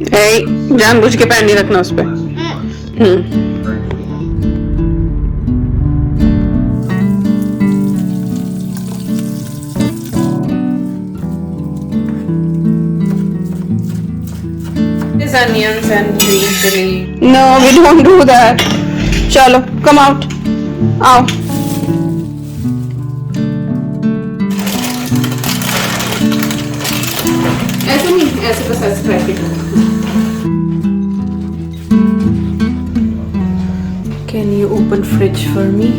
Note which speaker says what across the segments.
Speaker 1: जानबूझ के पैर नहीं रखना उस पर।
Speaker 2: Onions and green chili.
Speaker 1: No, we don't do that. चलो, come out. आओ।
Speaker 2: ऐसे नहीं, ऐसे बस ऐसे फ्राई कर।
Speaker 1: Can you open fridge for me?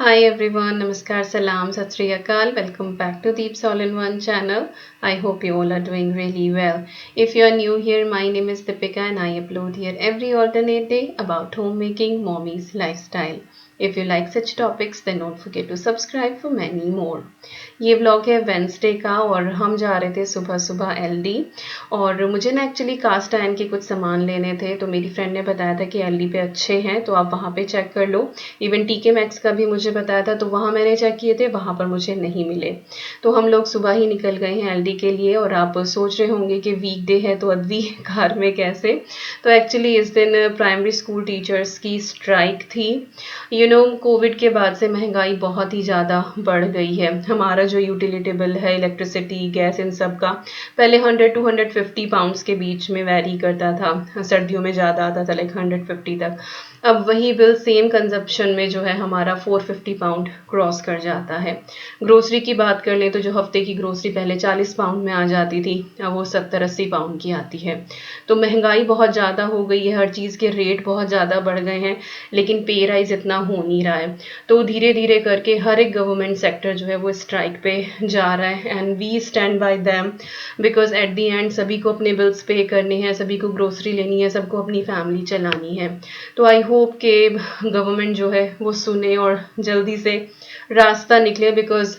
Speaker 2: Hi everyone, Namaskar, Salam, Sat Sri Akal. Welcome back to Deep's All-in-One channel. I hope you all are doing really well. If you are new here, my name is Deepika and I upload here every alternate day about homemaking, mommy's lifestyle. If you like such topics, then don't forget to subscribe for many more. ये vlog है Wednesday का और हम जा रहे थे सुबह सुबह एलडी और मुझे ना एक्चुअली कास्ट आयरन के कुछ सामान लेने थे, तो मेरी फ्रेंड ने बताया था कि एलडी पे अच्छे हैं तो आप वहाँ पे चेक कर लो। इवन टीके मैक्स का भी मुझे बताया था, तो वहाँ मैंने चेक किए थे, वहाँ पर मुझे नहीं मिले। तो हम लोग सुबह ही निकल गए हैं एलडी के लिए। और आप सोच रहे होंगे कि वीकडे है तो अद्वी कार में कैसे। तो एक्चुअली इस दिन प्राइमरी स्कूल टीचर्स की स्ट्राइक थी। कोविड के बाद से महंगाई बहुत ही ज़्यादा बढ़ गई है। हमारा जो यूटिलिटी बिल है, इलेक्ट्रिसिटी, गैस, इन सब का पहले 100 to 150 पाउंड्स के बीच में वैरी करता था। सर्दियों में ज़्यादा आता था, लाइक 150 तक। अब वही बिल सेम कंजप्शन में जो है हमारा 450 पाउंड क्रॉस कर जाता है। ग्रोसरी की बात कर लें तो जो हफ्ते की ग्रोसरी पहले 40 पाउंड में आ जाती थी, अब वो 70-80 पाउंड की आती है। तो महंगाई बहुत ज़्यादा हो गई है, हर चीज़ के रेट बहुत ज़्यादा बढ़ गए हैं, लेकिन पे राइज इतना हो नहीं रहा है। तो धीरे धीरे करके हर एक गवर्नमेंट सेक्टर जो है वो स्ट्राइक पे जा रहा है and we stand by them, because at the end सभी को अपने बिल्स पे करने हैं, सभी को ग्रोसरी लेनी है, सबको अपनी फैमिली चलानी है। तो आई होप के गवर्नमेंट जो है वो सुने और जल्दी से रास्ता निकले, बिकॉज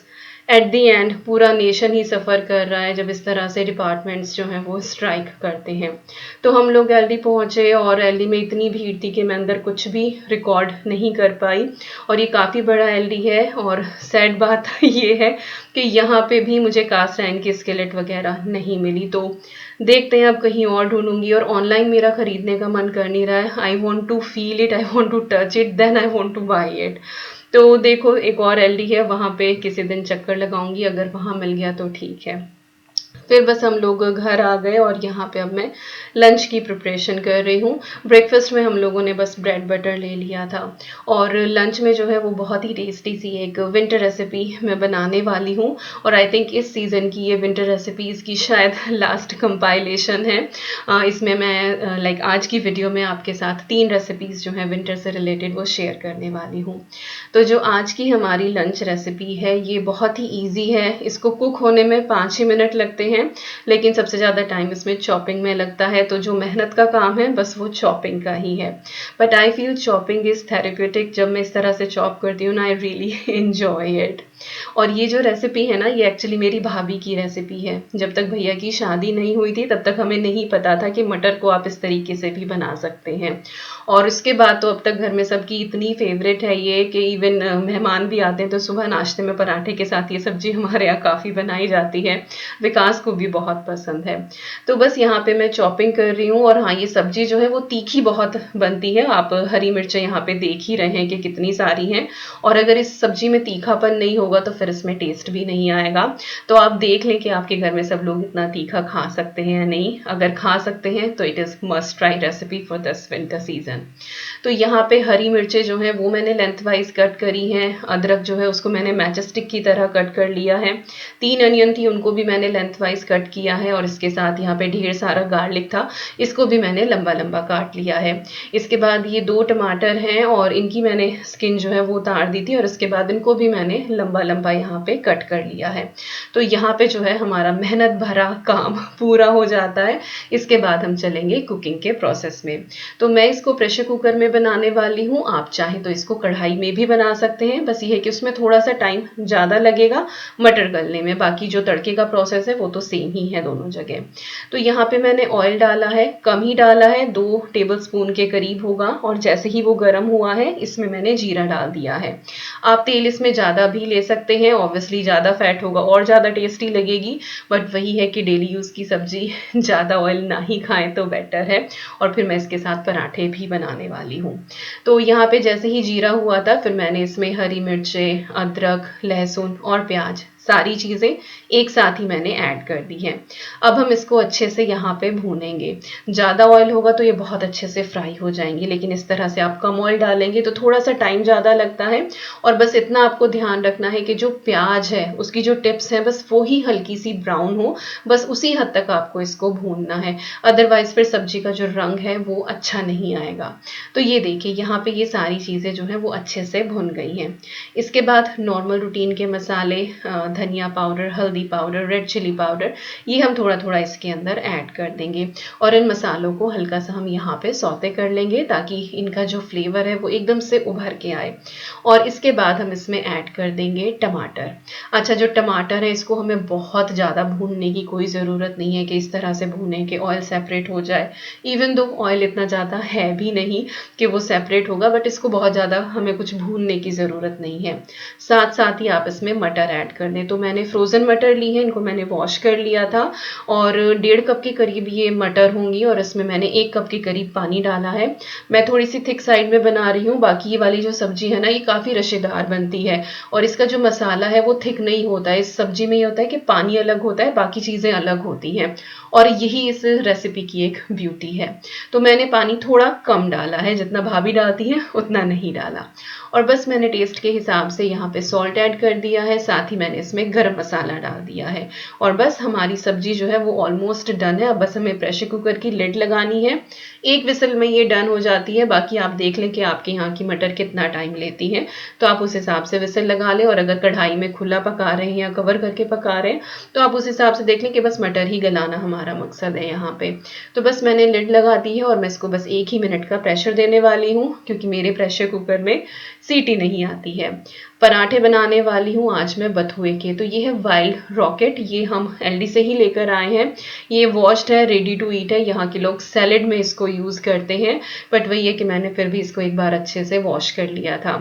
Speaker 2: एट दी एंड पूरा नेशन ही सफ़र कर रहा है जब इस तरह से डिपार्टमेंट्स जो हैं वो स्ट्राइक करते हैं। तो हम लोग एलडी पहुंचे और एलडी में इतनी भीड़ थी कि मैं अंदर कुछ भी रिकॉर्ड नहीं कर पाई। और ये काफ़ी बड़ा एलडी है और सैड बात ये है कि यहाँ पे भी मुझे कास्ट आयरन की स्केलेट वगैरह नहीं मिली। तो देखते हैं, अब कहीं और ढूंढूंगी। और ऑनलाइन मेरा खरीदने का मन कर नहीं रहा है। I want to feel it, I want to touch it, then I want to buy it. तो देखो, एक और एलडी है, वहाँ पे किसी दिन चक्कर लगाऊंगी, अगर वहाँ मिल गया तो ठीक है। फिर बस हम लोग घर आ गए और यहाँ पे अब मैं लंच की प्रिपरेशन कर रही हूँ। ब्रेकफास्ट में हम लोगों ने बस ब्रेड बटर ले लिया था और लंच में जो है वो बहुत ही टेस्टी सी एक विंटर रेसिपी मैं बनाने वाली हूँ। और आई थिंक इस सीज़न की ये विंटर रेसिपीज़ की शायद लास्ट कंपाइलेशन है। इसमें मैं लाइक आज की वीडियो में आपके साथ 3 रेसिपीज़ जो हैं विंटर से रिलेटेड वो शेयर करने वाली हूँ। तो जो आज की हमारी लंच रेसिपी है ये बहुत ही ईजी है। इसको कुक होने में 5 ही मिनट लगते हैं, लेकिन सबसे ज़्यादा टाइम इसमें चॉपिंग में लगता है। तो जो मेहनत का काम है बस वो चॉपिंग का ही है। But I feel chopping is therapeutic. जब मैं इस तरह से चॉप करती हूँ ना, आई रियली एन्जॉय इट। और ये जो रेसिपी है ना, ये एक्चुअली मेरी भाभी की रेसिपी है। जब तक भैया की शादी नहीं हुई थी तब तक हमें नहीं पता था कि मटर को आप इस तरीके से भी बना सकते हैं। और उसके बाद तो अब तक घर में सबकी इतनी फेवरेट है ये कि इवन मेहमान भी आते हैं तो सुबह नाश्ते में पराठे के साथ ये सब्जी हमारे यहाँ काफ़ी बनाई जाती है। विकास को भी बहुत पसंद है। तो बस यहाँ पे मैं चॉपिंग कर रही हूँ। और हाँ, ये सब्जी जो है वो तीखी बहुत बनती है। आप हरी मिर्चें यहाँ पे देख ही रहे हैं कि कितनी सारी हैं। और अगर इस सब्जी में तीखापन नहीं होगा तो फिर इसमें टेस्ट भी नहीं आएगा। तो आप देख लें कि आपके घर में सब लोग इतना तीखा खा सकते हैं या नहीं। अगर खा सकते हैं तो it is must try recipe for this winter season. तो यहाँ पे हरी मिर्चें जो हैं वो मैंने लेंथ वाइज कट करी हैं। अदरक जो है उसको मैंने मैचस्टिक की तरह कट कर लिया है। 3 अनियन थी, उनको भी मैंने लेंथ वाइज कट किया है। और इसके साथ यहाँ पे ढेर सारा गार्लिक था, इसको भी मैंने लंबा लंबा काट लिया है। इसके बाद ये 2 टमाटर हैं और इनकी मैंने स्किन जो है वो उतार दी थी और इसके बाद इनको भी मैंने लंबा लंबा लंबा यहाँ पे कट कर लिया है। तो यहाँ पे जो है हमारा मेहनत भरा काम पूरा हो जाता है। इसके बाद हम चलेंगे कुकिंग के प्रोसेस में। तो मैं इसको प्रेशर कुकर में बनाने वाली हूँ, आप चाहें तो इसको कढ़ाई में भी बना सकते हैं, बस ये है कि उसमें थोड़ा सा टाइम ज़्यादा लगेगा मटर गलने में। बाकी जो तड़के का प्रोसेस है वो तो सेम ही है दोनों जगह। तो यहाँ पे मैंने ऑयल डाला है, कम ही डाला है, 2 टेबलस्पून के करीब होगा, और जैसे ही वो गर्म हुआ है इसमें मैंने जीरा डाल दिया है। आप तेल इसमें ज़्यादा भी ले सकते हैं, ऑब्वियसली ज़्यादा फैट होगा और ज़्यादा टेस्टी लगेगी, बट वही है कि डेली यूज़ की सब्जी ज़्यादा ऑयल ना ही खाएं तो बेटर है। और फिर मैं इसके साथ पराठे भी बनाने वाली हूँ। तो यहाँ पे जैसे ही जीरा हुआ था फिर मैंने इसमें हरी मिर्चें, अदरक, लहसुन और प्याज सारी चीज़ें एक साथ ही मैंने ऐड कर दी हैं। अब हम इसको अच्छे से यहाँ पे भूनेंगे। ज़्यादा ऑयल होगा तो ये बहुत अच्छे से फ्राई हो जाएंगे, लेकिन इस तरह से आप कम ऑयल डालेंगे तो थोड़ा सा टाइम ज़्यादा लगता है। और बस इतना आपको ध्यान रखना है कि जो प्याज है उसकी जो टिप्स हैं बस वो ही हल्की सी ब्राउन हो, बस उसी हद तक आपको इसको भूनना है, अदरवाइज फिर सब्जी का जो रंग है वो अच्छा नहीं आएगा। तो ये देखिए यहाँ पे ये सारी चीज़ें जो है वो अच्छे से भुन गई हैं। इसके बाद नॉर्मल रूटीन के मसाले, धनिया पाउडर, हल्दी पाउडर, रेड चिली पाउडर, ये हम थोड़ा थोड़ा इसके अंदर ऐड कर देंगे। और इन मसालों को हल्का सा हम यहाँ पे सौते कर लेंगे ताकि इनका जो फ्लेवर है वो एकदम से उभर के आए। और इसके बाद हम इसमें ऐड कर देंगे टमाटर। अच्छा, जो टमाटर है इसको हमें बहुत ज़्यादा भूनने की कोई ज़रूरत नहीं है कि इस तरह से भूनें कि ऑयल सेपरेट हो जाए। इवन दो ऑयल इतना ज़्यादा है भी नहीं कि वो सेपरेट होगा, बट इसको बहुत ज़्यादा हमें कुछ भूनने की ज़रूरत नहीं है। साथ साथ ही आप इसमें मटर ऐड कर दें। तो मैंने फ्रोज़न मटर ली है, इनको मैंने वॉश कर लिया था, और 1.5 कप के करीब ये मटर होंगी, और इसमें मैंने 1 कप के करीब पानी डाला है। मैं थोड़ी सी थिक साइड में बना रही हूँ, बाकी ये वाली जो सब्जी है ना ये काफ़ी रशेदार बनती है, और इसका जो मसाला है वो थिक नहीं होता है। इस सब्जी में ये होता है कि पानी अलग होता है, बाकी चीज़ें अलग होती हैं, और यही इस रेसिपी की एक ब्यूटी है। तो मैंने पानी थोड़ा कम डाला है, जितना भाभी डालती है उतना नहीं डाला। और बस मैंने टेस्ट के हिसाब से यहाँ पे सॉल्ट ऐड कर दिया है, साथ ही मैंने इसमें गरम मसाला डाल दिया है। और बस हमारी सब्जी जो है वो ऑलमोस्ट डन है। अब बस हमें प्रेशर कुकर की लिड लगानी है, 1 विसल में ये डन हो जाती है। बाकी आप देख लें कि आपके यहाँ की मटर कितना टाइम लेती है, तो आप उस हिसाब से विसल लगा लें। और अगर कढ़ाई में खुला पका रहे हैं या कवर करके पका रहे हैं तो आप उस हिसाब से देख लें कि बस मटर ही गलाना हमारा मकसद है यहाँ पे। तो बस मैंने लिड लगा दी है और मैं इसको बस 1 ही मिनट का प्रेशर देने वाली हूँ, क्योंकि मेरे प्रेशर कुकर में सीटी नहीं आती है। पराठे बनाने वाली हूँ आज मैं बथुए के। तो ये है वाइल्ड रॉकेट, ये हम एलडी से ही लेकर आए हैं। ये वॉश्ड है, रेडी टू ईट है। यहाँ के लोग सैलेड में इसको यूज़ करते हैं, बट वही है कि मैंने फिर भी इसको एक बार अच्छे से वॉश कर लिया था।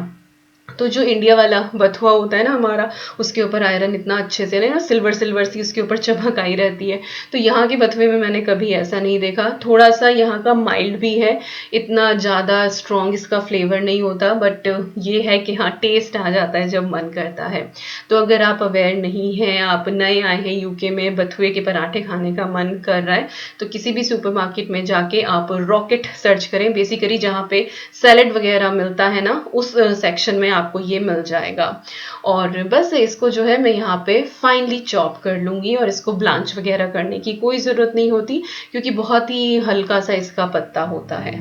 Speaker 2: तो जो इंडिया वाला बथुआ होता है ना हमारा, उसके ऊपर आयरन इतना अच्छे से ना सिल्वर सिल्वर सी उसके ऊपर चमक आई रहती है। तो यहाँ के बथुए में मैंने कभी ऐसा नहीं देखा। थोड़ा सा यहाँ का माइल्ड भी है, इतना ज़्यादा स्ट्रॉन्ग इसका फ्लेवर नहीं होता, बट ये है कि हाँ टेस्ट आ जाता है जब मन करता है। तो अगर आप अवेयर नहीं हैं, आप नए आए हैं यूके में, बथुए के पराठे खाने का मन कर रहा है, तो किसी भी सुपरमार्केट में जाके आप रॉकेट सर्च करें। बेसिकली जहाँ पे सैलेड वगैरह मिलता है ना, उस सेक्शन में आपको ये मिल जाएगा। और बस इसको जो है मैं यहाँ पे फाइनली चॉप कर लूँगी, और इसको ब्लांच वगैरह करने की कोई ज़रूरत नहीं होती, क्योंकि बहुत ही हल्का सा इसका पत्ता होता है।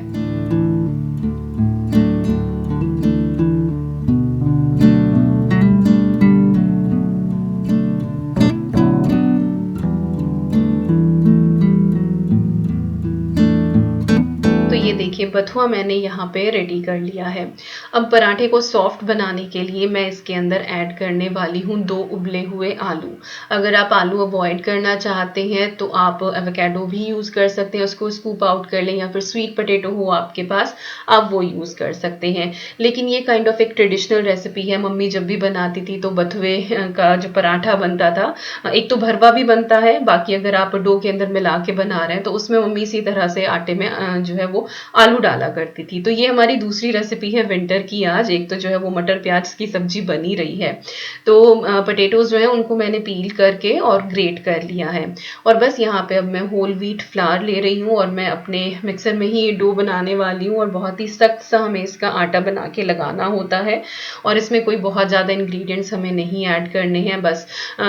Speaker 2: देखिए बथुआ मैंने यहाँ पे रेडी कर लिया है। अब पराठे को सॉफ्ट बनाने के लिए मैं इसके अंदर ऐड करने वाली हूँ 2 उबले हुए आलू। अगर आप आलू अवॉइड करना चाहते हैं तो आप एवोकाडो भी यूज़ कर सकते हैं, उसको स्कूप आउट कर लें, या फिर स्वीट पोटैटो हो आपके पास आप वो यूज़ कर सकते हैं। लेकिन ये काइंड ऑफ एक ट्रेडिशनल रेसिपी है, मम्मी जब भी बनाती थी तो बथुए का जो पराठा बनता था, एक तो भरवा भी बनता है, बाकी अगर आप डो के अंदर मिला के बना रहे हैं तो उसमें मम्मी इसी तरह से आटे में जो है वो आलू डाला करती थी। तो ये हमारी दूसरी रेसिपी है विंटर की आज। एक तो जो है वो मटर प्याज की सब्जी बनी रही है, तो पोटैटोज जो है उनको मैंने पील करके और ग्रेट कर लिया है। और बस यहाँ पे अब मैं होल व्हीट फ्लावर ले रही हूँ, और मैं अपने मिक्सर में ही डो बनाने वाली हूँ। और बहुत ही सख्त सा हमें इसका आटा बना के लगाना होता है, और इसमें कोई बहुत ज़्यादा इंग्रेडिएंट्स हमें नहीं ऐड करने हैं। बस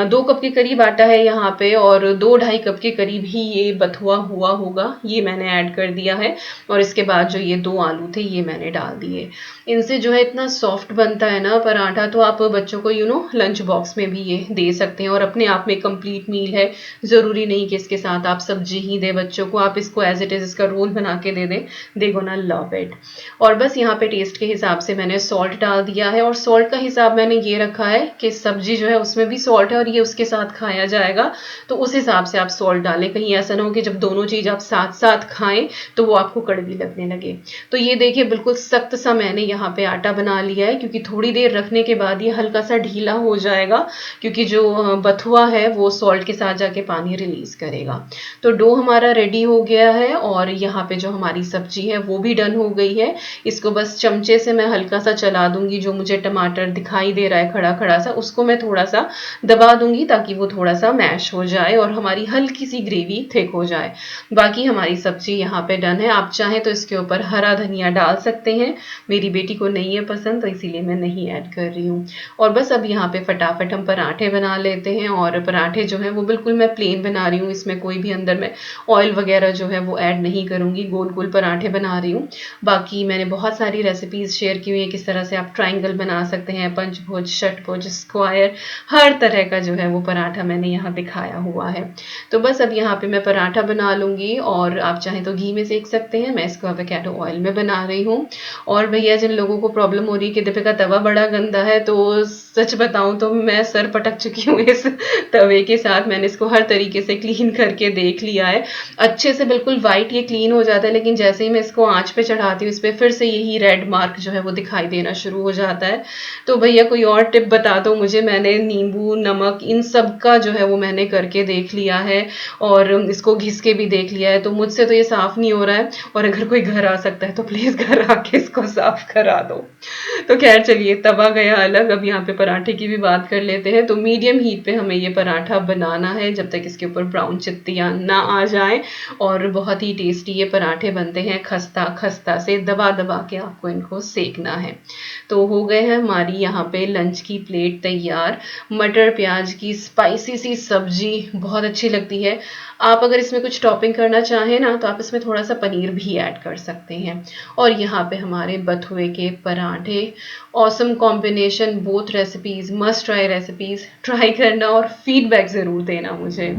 Speaker 2: 2 कप के करीब आटा है यहाँ पे, और 2-2.5 कप के करीब ही ये बथुआ हुआ होगा, ये मैंने ऐड कर दिया है। और इसके बाद जो ये 2 आलू थे ये मैंने डाल दिए। इनसे जो है इतना सॉफ्ट बनता है ना पराठा, तो आप बच्चों को लंच बॉक्स में भी ये दे सकते हैं और अपने आप में कंप्लीट मील है। ज़रूरी नहीं कि इसके साथ आप सब्जी ही दें बच्चों को, आप इसको एज इट इज़ इसका रोल बना के दे दें, दे गोना लव इट। और बस यहाँ पे टेस्ट के हिसाब से मैंने सॉल्ट डाल दिया है, और सॉल्ट का हिसाब मैंने ये रखा है कि सब्जी जो है उसमें भी सॉल्ट है और ये उसके साथ खाया जाएगा, तो उस हिसाब से आप सॉल्ट डालें। कहीं ऐसा ना हो कि जब दोनों चीज़ आप साथ साथ खाएं तो वो आपको कड़वी लगने लगे। तो ये देखिए बिल्कुल सख्त सा मैंने यहाँ पे आटा बना लिया है, क्योंकि थोड़ी देर रखने के बाद ये हल्का सा ढीला हो जाएगा, क्योंकि जो बथुआ है वो सॉल्ट के साथ जाके पानी रिलीज करेगा। तो डो हमारा रेडी हो गया है, और यहाँ पे जो हमारी सब्जी है वो भी डन हो गई है। इसको बस चमचे से मैं हल्का सा चला दूंगी, जो मुझे टमाटर दिखाई दे रहा है खड़ा खड़ा सा, उसको मैं थोड़ा सा दबा दूंगी ताकि वो थोड़ा सा मैश हो जाए और हमारी हल्की सी ग्रेवी थिक हो जाए। बाकी हमारी सब्जी यहाँ पे डन है। आप चाहें तो इसके ऊपर हरा धनिया डाल सकते हैं, मेरी बेटी को नहीं है पसंद तो इसीलिए मैं नहीं ऐड कर रही हूँ। और बस अब यहाँ पे फटाफट हम पराठे बना लेते हैं, और पराठे जो है वो बिल्कुल मैं प्लेन बना रही हूँ, इसमें कोई भी अंदर मैं ऑयल वगैरह जो है वो ऐड नहीं करूँगी, गोल गोल पराठे बना रही हूँ। बाकी मैंने बहुत सारी रेसिपीज़ शेयर की हुई है, किस तरह से आप ट्राइंगल बना सकते हैं, पंचभुज, षटभुज, स्क्वायर, हर तरह का जो है वो पराठा मैंने यहाँ दिखाया हुआ है। तो बस अब यहाँ पे मैं पराठा बना लूँगी, और आप चाहें तो घी में सेक सकते हैं, मैं इसको एवोकाडो ऑयल में बना रही हूँ। और भैया जिन लोगों को प्रॉब्लम हो रही है कि दीपिका तवा बड़ा गंदा है, तो सच बताऊं तो मैं सर पटक चुकी हूँ इस तवे के साथ। मैंने इसको हर तरीके से क्लीन करके देख लिया है, अच्छे से बिल्कुल वाइट ये क्लीन हो जाता है, लेकिन जैसे ही मैं इसको आंच पे चढ़ाती हूँ इस पर फिर से यही रेड मार्क जो है वो दिखाई देना शुरू हो जाता है। तो भैया कोई और टिप बता दो मुझे। मैंने नींबू, नमक, इन सब का जो है वो मैंने करके देख लिया है, और इसको घिस के भी देख लिया है, तो मुझसे तो ये साफ नहीं हो रहा है। और अगर कोई घर आ सकता है तो प्लीज घर आके इसको साफ करा दो। तो खैर चलिए, तवा गया अलग। अब यहाँ पे पराठे की भी बात कर लेते हैं। तो मीडियम हीट पे हमें ये पराठा बनाना है जब तक इसके ऊपर ब्राउन चित्तियाँ ना आ जाए, और बहुत ही टेस्टी ये पराठे बनते हैं। खस्ता खस्ता से दबा दबा के आपको इनको सेकना है। तो हो गए हैं हमारी यहाँ पे लंच की प्लेट तैयार। मटर प्याज की स्पाइसी सी सब्जी बहुत अच्छी लगती है। आप अगर इसमें कुछ टॉपिंग करना चाहें ना तो आप इसमें थोड़ा सा पनीर भी ऐड कर सकते हैं। और यहाँ पे हमारे बथुए के पराठे, awesome combination, both recipes must try recipes. Try करना और फीडबैक ज़रूर देना मुझे।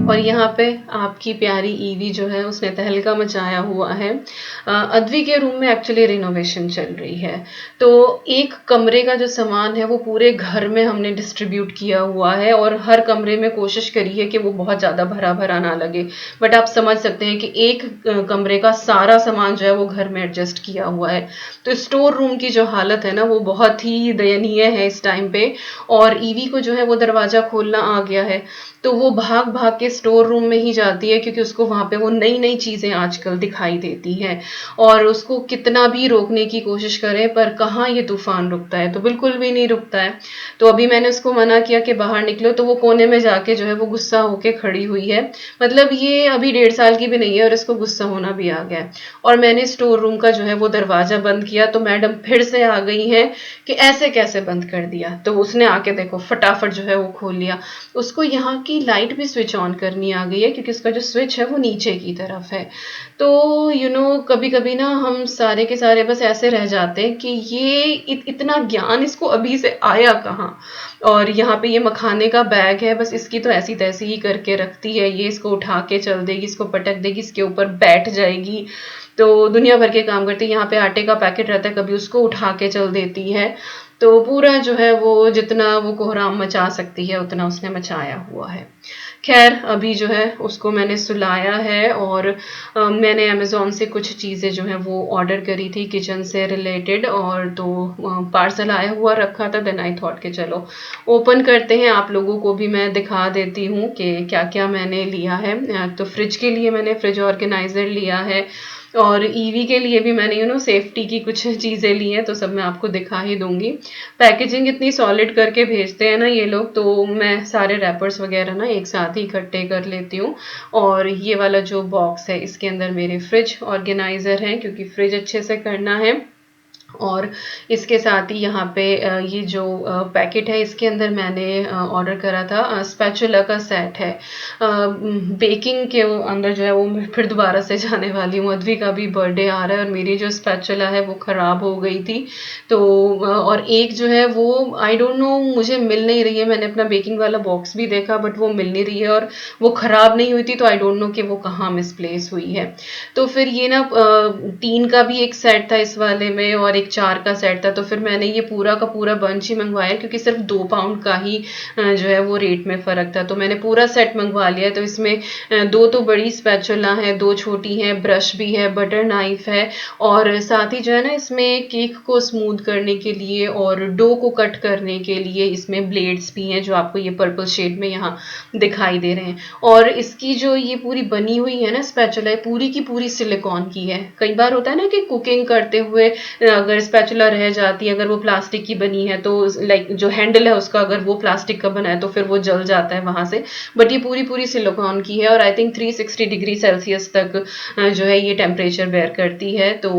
Speaker 2: और यहाँ पे आपकी प्यारी ईवी जो है उसने तहलका मचाया हुआ है। अद्वी के रूम में एक्चुअली रिनोवेशन चल रही है, तो एक कमरे का जो सामान है वो पूरे घर में हमने डिस्ट्रीब्यूट किया हुआ है, और हर कमरे में कोशिश करी है कि वो बहुत ज़्यादा भरा भरा ना लगे। बट आप समझ सकते हैं कि एक कमरे का सारा सामान जो है वो घर में एडजस्ट किया हुआ है। तो स्टोर रूम की जो हालत है ना वो बहुत ही दयनीय है इस टाइम पे। और ईवी को जो है वो दरवाज़ा खोलना आ गया है, तो वो भाग भाग के स्टोर रूम में ही जाती है, क्योंकि उसको वहां पे वो नई नई चीजें आजकल दिखाई देती हैं। और उसको कितना भी रोकने की कोशिश करें पर कहाँ ये तूफान रुकता है, तो बिल्कुल भी नहीं रुकता है। तो अभी मैंने उसको मना किया कि बाहर निकलो, तो वो कोने में जाके जो है वो गुस्सा होके खड़ी हुई है। मतलब ये अभी 1.5 साल की भी नहीं है और इसको गुस्सा होना भी आ गया है। और मैंने स्टोर रूम का जो है वो दरवाजा बंद किया, तो मैडम फिर से आ गई हैं कि ऐसे कैसे बंद कर दिया। तो उसने आके देखो फटाफट जो है वो खोल लिया। उसको यहाँ की लाइट भी स्विच ऑन करनी आ गई है, क्योंकि उसका जो स्विच है वो नीचे की तरफ है। तो कभी कभी ना हम सारे के सारे बस ऐसे रह जाते हैं कि ये इतना ज्ञान इसको अभी से आया कहाँ। और यहाँ पे ये मखाने का बैग है, बस इसकी तो ऐसी तैसी ही करके रखती है। ये इसको उठा के चल देगी, इसको पटक देगी, इसके ऊपर बैठ जाएगी। तो दुनिया भर के काम करती है। यहाँ पे आटे का पैकेट रहता है, कभी उसको उठा के चल देती है। तो पूरा जो है वो जितना वो कोहराम मचा सकती है उतना उसने मचाया हुआ है। खैर अभी जो है उसको मैंने सुलाया है, और मैंने अमेज़ॉन से कुछ चीज़ें जो है वो ऑर्डर करी थी किचन से रिलेटेड, और तो पार्सल आया हुआ रखा था। देन आई थॉट कि चलो ओपन करते हैं, आप लोगों को भी मैं दिखा देती हूँ कि क्या क्या मैंने लिया है। तो फ्रिज के लिए मैंने फ्रिज ऑर्गेनाइज़र लिया है, और ईवी के लिए भी मैंने सेफ्टी की कुछ चीज़ें ली हैं, तो सब मैं आपको दिखा ही दूंगी। पैकेजिंग इतनी सॉलिड करके भेजते हैं ना ये लोग, तो मैं सारे रैपर्स वगैरह ना एक साथ ही इकट्ठे कर लेती हूँ। और ये वाला जो बॉक्स है इसके अंदर मेरे फ्रिज ऑर्गेनाइज़र हैं, क्योंकि फ्रिज अच्छे से करना है। और इसके साथ ही यहाँ पे ये जो पैकेट है इसके अंदर मैंने ऑर्डर करा था स्पैचुला का सेट है। बेकिंग के अंदर जो है वो मैं फिर दोबारा से जाने वाली हूँ। अद्वी का भी बर्थडे आ रहा है और मेरी जो स्पैचुला है वो ख़राब हो गई थी। तो और एक जो है वो आई डोंट नो मुझे मिल नहीं रही है। मैंने अपना बेकिंग वाला बॉक्स भी देखा बट वो मिल नहीं रही है और वो ख़राब नहीं हुई थी, तो आई डोंट नो कि वो कहाँ मिसप्लेस हुई है। तो फिर ये ना 3 का भी एक सेट था इस वाले में और एक 4 का सेट था, तो फिर मैंने ये पूरा का पूरा बंच ही मंगवाया क्योंकि सिर्फ 2 पाउंड का ही जो है वो रेट में फ़र्क था। तो मैंने पूरा सेट मंगवा लिया। तो इसमें 2 तो बड़ी स्पैचुला है, 2 छोटी हैं, ब्रश भी है, बटर नाइफ है और साथ ही जो है ना इसमें केक को स्मूथ करने के लिए और डो को कट करने के लिए इसमें ब्लेड्स भी हैं जो आपको ये पर्पल शेड में यहाँ दिखाई दे रहे हैं। और इसकी जो ये पूरी बनी हुई है ना स्पैचुला, पूरी की पूरी सिलिकॉन की है। कई बार होता है ना कि कुकिंग करते हुए अगर स्पैचुला रह जाती है, अगर वो प्लास्टिक की बनी है तो लाइक जो हैंडल है उसका अगर वो प्लास्टिक का बना है तो फिर वो जल जाता है वहां से, बट ये पूरी पूरी सिलिकॉन की है और आई थिंक 360 डिग्री सेल्सियस तक जो है ये टेम्परेचर बेयर करती है। तो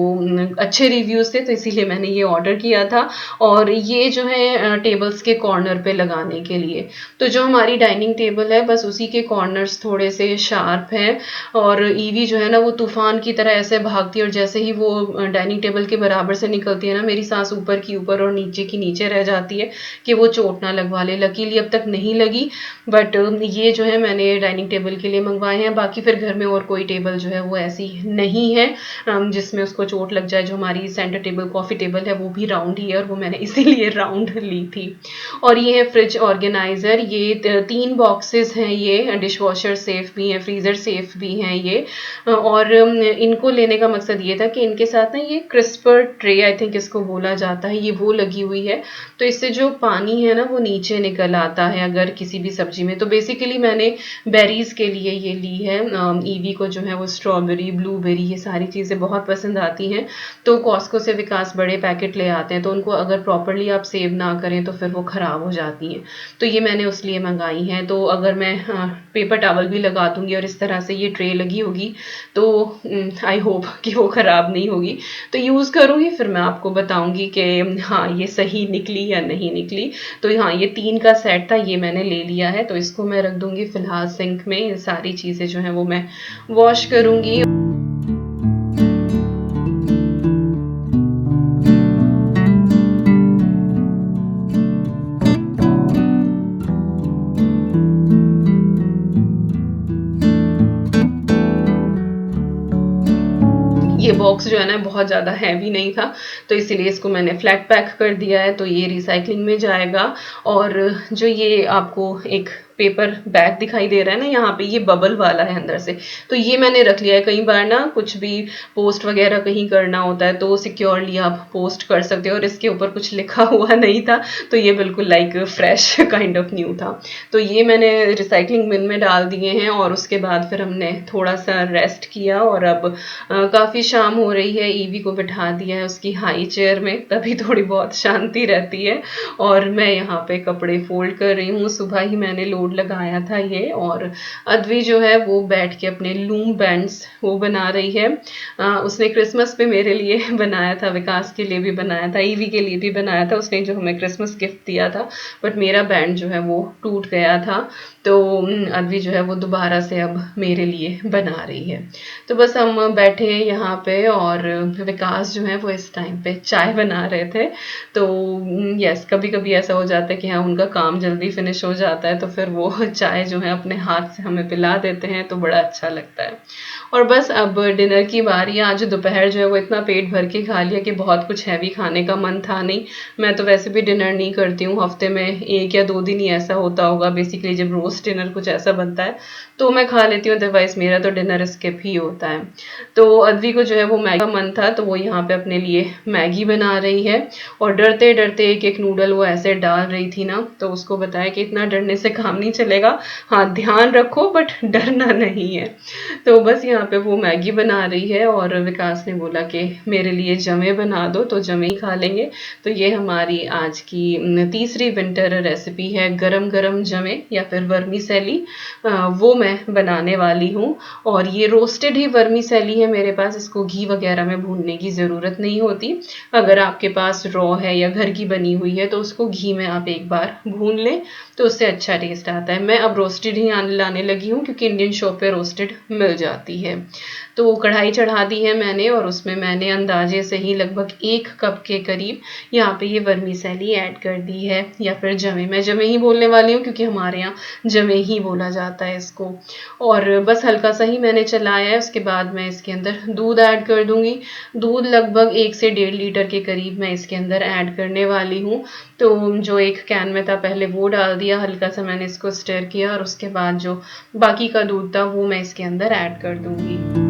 Speaker 2: अच्छे रिव्यूज थे तो इसीलिए मैंने ये ऑर्डर किया था। और ये जो है टेबल्स के कॉर्नर पे लगाने के लिए, तो जो हमारी डाइनिंग टेबल है बस उसी के कॉर्नर्स थोड़े से शार्प हैं और ईवी जो है ना वो तूफान की तरह ऐसे भागती है और जैसे ही वो डाइनिंग टेबल के बराबर से निकलती है ना मेरी सांस ऊपर की ऊपर और नीचे की नीचे रह जाती है कि वो चोट ना लगवा ले। लकीली अब तक नहीं लगी, बट ये जो है मैंने डाइनिंग टेबल के लिए मंगवाए हैं। बाकी फिर घर में और कोई टेबल जो है वो ऐसी नहीं है जिसमें उसको चोट लग जाए। जो हमारी सेंटर टेबल कॉफ़ी टेबल है वो भी राउंड ही है और वो मैंने इसीलिए राउंड ली थी। और ये है फ्रिज ऑर्गेनाइज़र, ये 3 बॉक्सेस हैं, ये डिश वॉशर सेफ भी हैं, फ्रीज़र सेफ भी हैं ये। और इनको लेने का मकसद ये था कि इनके साथ ना ये क्रिस्पर ट्रे आई थिंक इसको बोला जाता है, ये वो लगी हुई है तो इससे जो पानी है ना वो नीचे निकल आता है अगर किसी भी सब्जी में। तो बेसिकली मैंने बेरीज के लिए ये ली है। ईवी को जो है वो स्ट्रॉबेरी, ब्लूबेरी ये सारी चीज़ें बहुत पसंद आती हैं, तो कॉस्को से विकास बड़े पैकेट ले आते हैं, तो उनको अगर प्रॉपरली आप सेव ना करें तो फिर वो ख़राब हो जाती हैं। तो ये मैंने उस लिए मंगाई हैं। तो अगर मैं पेपर टॉवल भी लगा दूंगी और इस तरह से ये ट्रे लगी होगी तो आई होप कि वो ख़राब नहीं होगी। तो यूज़ करूँगी फिर मैं आपको बताऊँगी कि हाँ ये सही निकली या नहीं निकली। तो हाँ ये 3 का सेट था, ये मैंने ले लिया है। तो इसको मैं रख दूँगी फ़िलहाल सिंक में। ये सारी चीज़ें जो हैं वो मैं वॉश करूँगी। ये बॉक्स जो है ना बहुत ज़्यादा हैवी नहीं था तो इसीलिए इसको मैंने फ्लैट पैक कर दिया है, तो ये रिसाइकलिंग में जाएगा। और जो ये आपको एक पेपर बैग दिखाई दे रहा है ना यहाँ पे, ये बबल वाला है अंदर से, तो ये मैंने रख लिया है। कई बार ना कुछ भी पोस्ट वगैरह कहीं करना होता है तो सिक्योरली आप पोस्ट कर सकते हो और इसके ऊपर कुछ लिखा हुआ नहीं था तो ये बिल्कुल like fresh kind of new था। तो ये मैंने रिसाइकलिंग बिन में डाल दिए हैं और उसके बाद फिर हमने थोड़ा सा रेस्ट किया और अब काफ़ी शाम हो रही है। ईवी को बिठा दिया है उसकी हाई चेयर में, तभी थोड़ी बहुत शांति रहती है। और मैं यहाँ पे कपड़े फोल्ड कर रही हूँ। सुबह ही मैंने लोड लगाया था ये, और अद्वी जो है वो बैठ के अपने लूम बैंड्स वो बना रही है। उसने क्रिसमस पे मेरे लिए बनाया था, विकास के लिए भी बनाया था, ईवी के लिए भी बनाया था, उसने जो हमें क्रिसमस गिफ्ट दिया था, बट मेरा बैंड जो है वो टूट गया था। तो अद्वी जो है वो दोबारा से अब मेरे लिए बना रही है। तो बस हम बैठे हैं यहाँ पे और विकास जो है वो इस टाइम पे चाय बना रहे थे। तो यस, कभी कभी ऐसा हो जाता है कि हाँ उनका काम जल्दी फिनिश हो जाता है तो फिर वो चाय जो है अपने हाथ से हमें पिला देते हैं, तो बड़ा अच्छा लगता है। और बस अब डिनर की बारी। आज दोपहर जो है वो इतना पेट भर के खा लिया कि बहुत कुछ हैवी खाने का मन था नहीं। मैं तो वैसे भी डिनर नहीं करती हूँ, हफ्ते में 1 या 2 दिन ही ऐसा होता होगा बेसिकली जब रोस्ट डिनर कुछ ऐसा बनता है तो मैं खा लेती हूँ, अदरवाइज मेरा तो डिनर स्किप ही होता है। तो अद्वी को जो है वो मैगी का मन था तो वो यहाँ पे अपने लिए मैगी बना रही है और डरते डरते एक एक नूडल वो ऐसे डाल रही थी ना, तो उसको बताया कि इतना डरने से काम नहीं नहीं चलेगा, हाँ ध्यान रखो बट डरना नहीं है। तो बस यहाँ पे वो मैगी बना रही है और विकास ने बोला कि मेरे लिए जमे बना दो, तो जमे ही खा लेंगे। तो ये हमारी आज की तीसरी विंटर रेसिपी है, गरम गरम जमे या फिर वर्मीसेली, वो मैं बनाने वाली हूँ। और ये रोस्टेड ही वर्मीसेली है मेरे पास, इसको घी वगैरह में भूनने की ज़रूरत नहीं होती। अगर आपके पास रॉ है या घर की बनी हुई है तो उसको घी में आप एक बार भून लें तो उससे अच्छा टेस्ट आता है। मैं अब रोस्टेड ही लाने लगी हूँ क्योंकि इंडियन शॉप पे रोस्टेड मिल जाती है। तो कढ़ाई चढ़ा दी है मैंने और उसमें मैंने अंदाजे से ही लगभग 1 कप के करीब यहाँ पे ये वर्मीसेली ऐड कर दी है, या फिर जमे, मैं जमे ही बोलने वाली हूँ क्योंकि हमारे यहाँ जमे ही बोला जाता है इसको। और बस हल्का सा ही मैंने चलाया है। उसके बाद मैं इसके अंदर दूध ऐड कर दूंगी। दूध लगभग 1 से 1.5 लीटर के करीब मैं इसके अंदर ऐड करने वाली हूँ। तो जो एक कैन में था पहले वो डाल दिया, हल्का सा मैंने इसको स्टर किया और उसके बाद जो बाकी का दूध था वो मैं इसके अंदर ऐड कर दूंगी।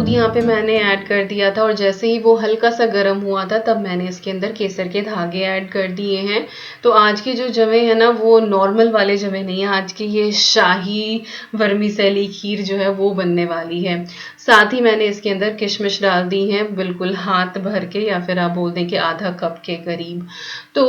Speaker 2: यहाँ पे मैंने ऐड कर दिया था और जैसे ही वो हल्का सा गर्म हुआ था तब मैंने इसके अंदर केसर के धागे ऐड कर दिए हैं। तो आज के जो जवे हैं ना वो नॉर्मल वाले जवे नहीं है, आज की ये शाही वर्मीसेली खीर जो है वो बनने वाली है। साथ ही मैंने इसके अंदर किशमिश डाल दी हैं, बिल्कुल हाथ भर के, या फिर आप बोल दें कि आधा कप के करीब। तो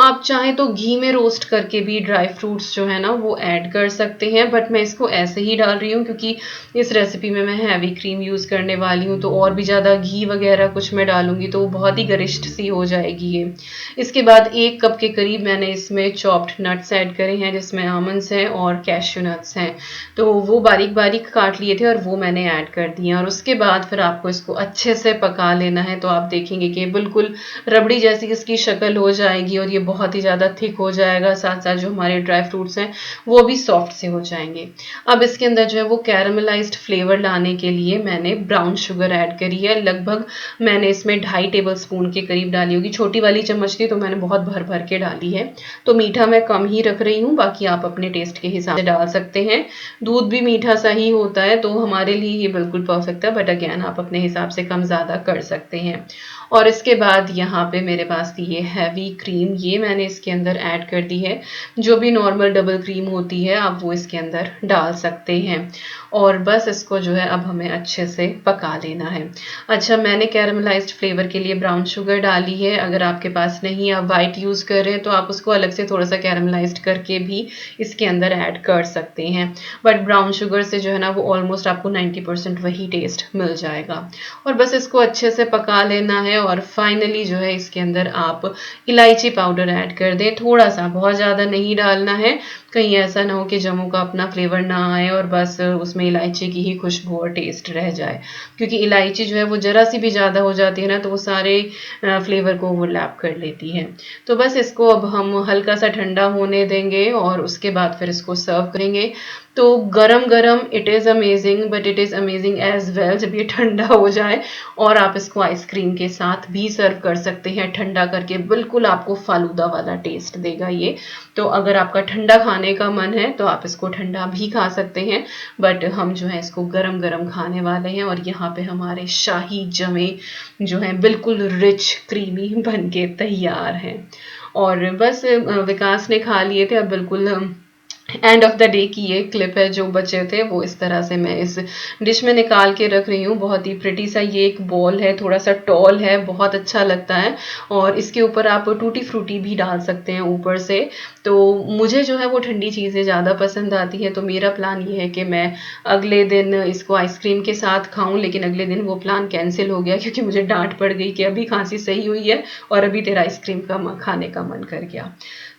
Speaker 2: आप चाहें तो घी में रोस्ट करके भी ड्राई फ्रूट्स जो है ना वो ऐड कर सकते हैं, बट मैं इसको ऐसे ही डाल रही हूँ क्योंकि इस रेसिपी में मैं हैवी क्रीम यूज़ करने वाली हूँ। तो और भी ज़्यादा घी वगैरह कुछ मैं डालूंगी तो बहुत ही गरिष्ठ सी हो जाएगी ये। इसके बाद 1 कप के करीब मैंने इसमें चॉप्ड नट्स ऐड करे हैं, जिसमें आमंड्स हैं और कैश्यू नट्स हैं। तो वो बारीक बारीक काट लिए थे और वो मैंने ऐड कर दिए। और उसके बाद फिर आपको इसको अच्छे से पका लेना है। तो आप देखेंगे कि बिल्कुल रबड़ी जैसी इसकी शक्ल हो जाएगी और ये बहुत ही ज़्यादा थिक हो जाएगा। साथ साथ जो हमारे ड्राई फ्रूट्स हैं वो भी सॉफ्ट से हो जाएंगे। अब इसके अंदर जो है वो कैरमलाइज्ड फ्लेवर लाने के लिए मैंने ब्राउन शुगर ऐड करी है। लगभग मैंने इसमें 2.5 टेबल स्पून के करीब डाली होगी। छोटी वाली चम्मच थी तो मैंने बहुत भर भर के डाली है। तो मीठा मैं कम ही रख रही हूँ, बाकी आप अपने टेस्ट के हिसाब से डाल सकते हैं। दूध भी मीठा सा ही होता है तो हमारे लिए ये बिल्कुल परफेक्ट है, बट अगेन आप अपने हिसाब से कम ज़्यादा कर सकते हैं। और इसके बाद यहाँ पे मेरे पास थी ये हैवी क्रीम, ये मैंने इसके अंदर ऐड कर दी है। जो भी नॉर्मल डबल क्रीम होती है आप वो इसके अंदर डाल सकते हैं। और बस इसको जो है अब हमें अच्छे से पका लेना है। अच्छा, मैंने कैरमलाइज्ड फ्लेवर के लिए ब्राउन शुगर डाली है। अगर आपके पास नहीं, आप वाइट यूज़ कर रहे हैं तो आप उसको अलग से थोड़ा सा कैरमलाइज्ड करके भी इसके अंदर ऐड कर सकते हैं। बट ब्राउन शुगर से जो है ना वो ऑलमोस्ट आपको 90% वही टेस्ट मिल जाएगा। और बस इसको अच्छे से पका लेना है। और फाइनली जो है इसके अंदर आप इलायची पाउडर ऐड कर दें, थोड़ा सा, बहुत ज़्यादा नहीं डालना है, कहीं ऐसा ना हो कि जमू का अपना फ्लेवर ना आए और बस उसमें इलायची की ही खुशबू और टेस्ट रह जाए। क्योंकि इलायची जो है वो ज़रा सी भी ज़्यादा हो जाती है ना तो वो सारे फ्लेवर को ओवरलैप कर लेती है। तो बस इसको अब हम हल्का सा ठंडा होने देंगे और उसके बाद फिर इसको सर्व करेंगे। तो गरम गरम it is amazing, but it is amazing as well जब ये ठंडा हो जाए। और आप इसको आइसक्रीम के साथ भी सर्व कर सकते हैं ठंडा करके, बिल्कुल आपको फालूदा वाला टेस्ट देगा ये। तो अगर आपका ठंडा खाने का मन है तो आप इसको ठंडा भी खा सकते हैं, बट हम जो है इसको गरम गरम खाने वाले हैं। और यहाँ पे हमारे शाही जमे जो हैं बिल्कुल रिच क्रीमी बन के तैयार हैं। और बस विकास ने खा लिए थे। अब बिल्कुल एंड ऑफ द डे की ये क्लिप है, जो बचे थे वो इस तरह से मैं इस डिश में निकाल के रख रही हूँ। बहुत ही प्रिटी सा ये एक बॉल है, थोड़ा सा टॉल है, बहुत अच्छा लगता है। और इसके ऊपर आप टूटी फ्रूटी भी डाल सकते हैं ऊपर से। तो मुझे जो है वो ठंडी चीज़ें ज़्यादा पसंद आती है, तो मेरा प्लान ये है कि मैं अगले दिन इसको आइसक्रीम के साथ खाऊं, लेकिन अगले दिन वो प्लान कैंसिल हो गया क्योंकि मुझे डांट पड़ गई कि अभी खांसी सही हुई है और अभी तेरा आइसक्रीम का खाने का मन कर गया।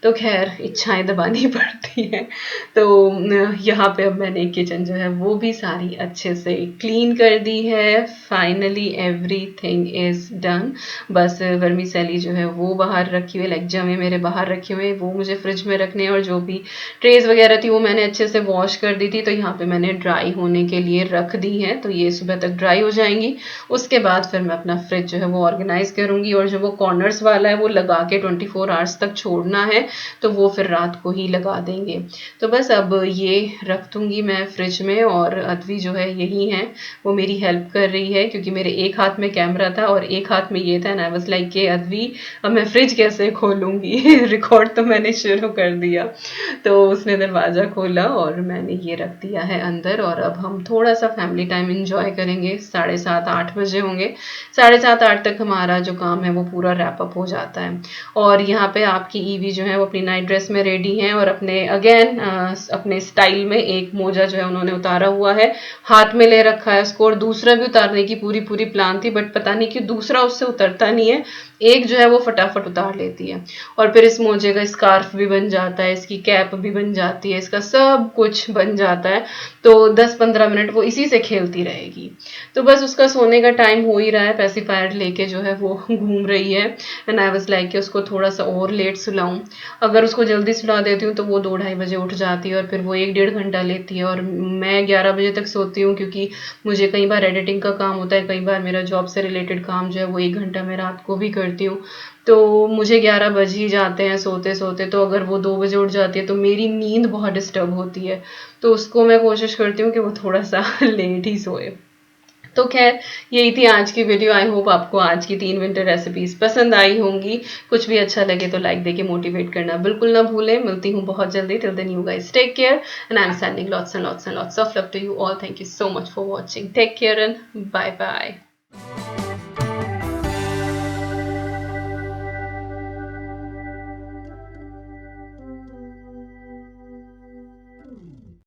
Speaker 2: तो खैर, इच्छाएं दबानी पड़ती हैं। तो यहाँ पे अब मैंने किचन जो है वो भी सारी अच्छे से क्लीन कर दी है। Finally everything is done. बस वर्मीसेली जो है वो बाहर रखी हुई, लाइक जमे मेरे बाहर रखे हुए, वो मुझे फ्रिज में रखने हैं। और जो भी ट्रेज वगैरह थी वो मैंने अच्छे से वॉश कर दी थी, तो यहाँ पे मैंने ड्राई होने के लिए रख दी हैं। तो ये सुबह तक ड्राई हो जाएंगी। उसके बाद फिर मैं अपना फ्रिज जो है वो ऑर्गेनाइज करूँगी। और जो वो कॉर्नर्स वाला है वो लगा के 24 आवर्स तक छोड़ना है, तो वो फिर रात को ही लगा देंगे। तो बस अब ये रख दूंगी मैं फ्रिज में, और अद्वी जो है यही है, वो मेरी हेल्प कर रही है क्योंकि मेरे एक हाथ में कैमरा था और एक हाथ में ये था, एंड आई वाज लाइक कि अद्वी अब मैं फ्रिज कैसे खोलूंगी रिकॉर्ड तो मैंने शुरू कर दिया। तो उसने दरवाज़ा खोला और मैंने ये रख दिया है अंदर, और अब हम थोड़ा सा फैमिली टाइम इंजॉय करेंगे। 7:30-8 बजे होंगे, 7:30-8 तक हमारा जो काम है वो पूरा रैप अप हो जाता है। और यहाँ पे आपकी ईवी जो है वो अपनी नाइट ड्रेस में रेडी है, और अपने अगेन अपने स्टाइल में एक मोजा जो है उन्होंने उतारा हुआ है, हाथ में ले रखा है उसको, और दूसरा भी उतारने की पूरी पूरी प्लान थी, बट पता नहीं क्यों दूसरा उससे उतरता नहीं है, एक जो है वो फटाफट उतार लेती है। और फिर इस मोजे का स्कार्फ भी बन जाता है, इसकी कैप भी बन जाती है, इसका सब कुछ बन जाता है। तो 10-15 मिनट वो इसी से खेलती रहेगी। तो बस उसका सोने का टाइम हो ही रहा है, पेसिफायर लेके जो है वो घूम रही है, एंड आई वाज लाइक कि उसको थोड़ा सा और लेट सुलाऊं। अगर उसको जल्दी सुला देती हूँ तो वो 2-2:30 बजे उठ जाती है, और फिर वो 1-1.5 घंटा लेती है, और मैं 11 बजे तक सोती हूँ क्योंकि मुझे कई बार एडिटिंग का काम होता है, कई बार मेरा जॉब से रिलेटेड काम जो है वो 1 घंटा मैं रात को भी करती हूँ। तो मुझे 11 बज ही जाते हैं सोते सोते, तो अगर वो 2 बजे उठ जाती है तो मेरी नींद बहुत डिस्टर्ब होती है। तो उसको मैं कोशिश करती हूँ कि वो थोड़ा सा लेट ही सोए। तो खैर यही थी आज की वीडियो। आई होप आपको आज की 3 विंटर रेसिपीज पसंद आई होंगी। कुछ भी अच्छा लगे तो लाइक देके मोटिवेट करना बिल्कुल ना भूलें। मिलती हूँ बहुत जल्दी। Till then you guys take care, and I am sending lots and lots and lots of love to you all. Thank you so much for watching. Take care and bye bye.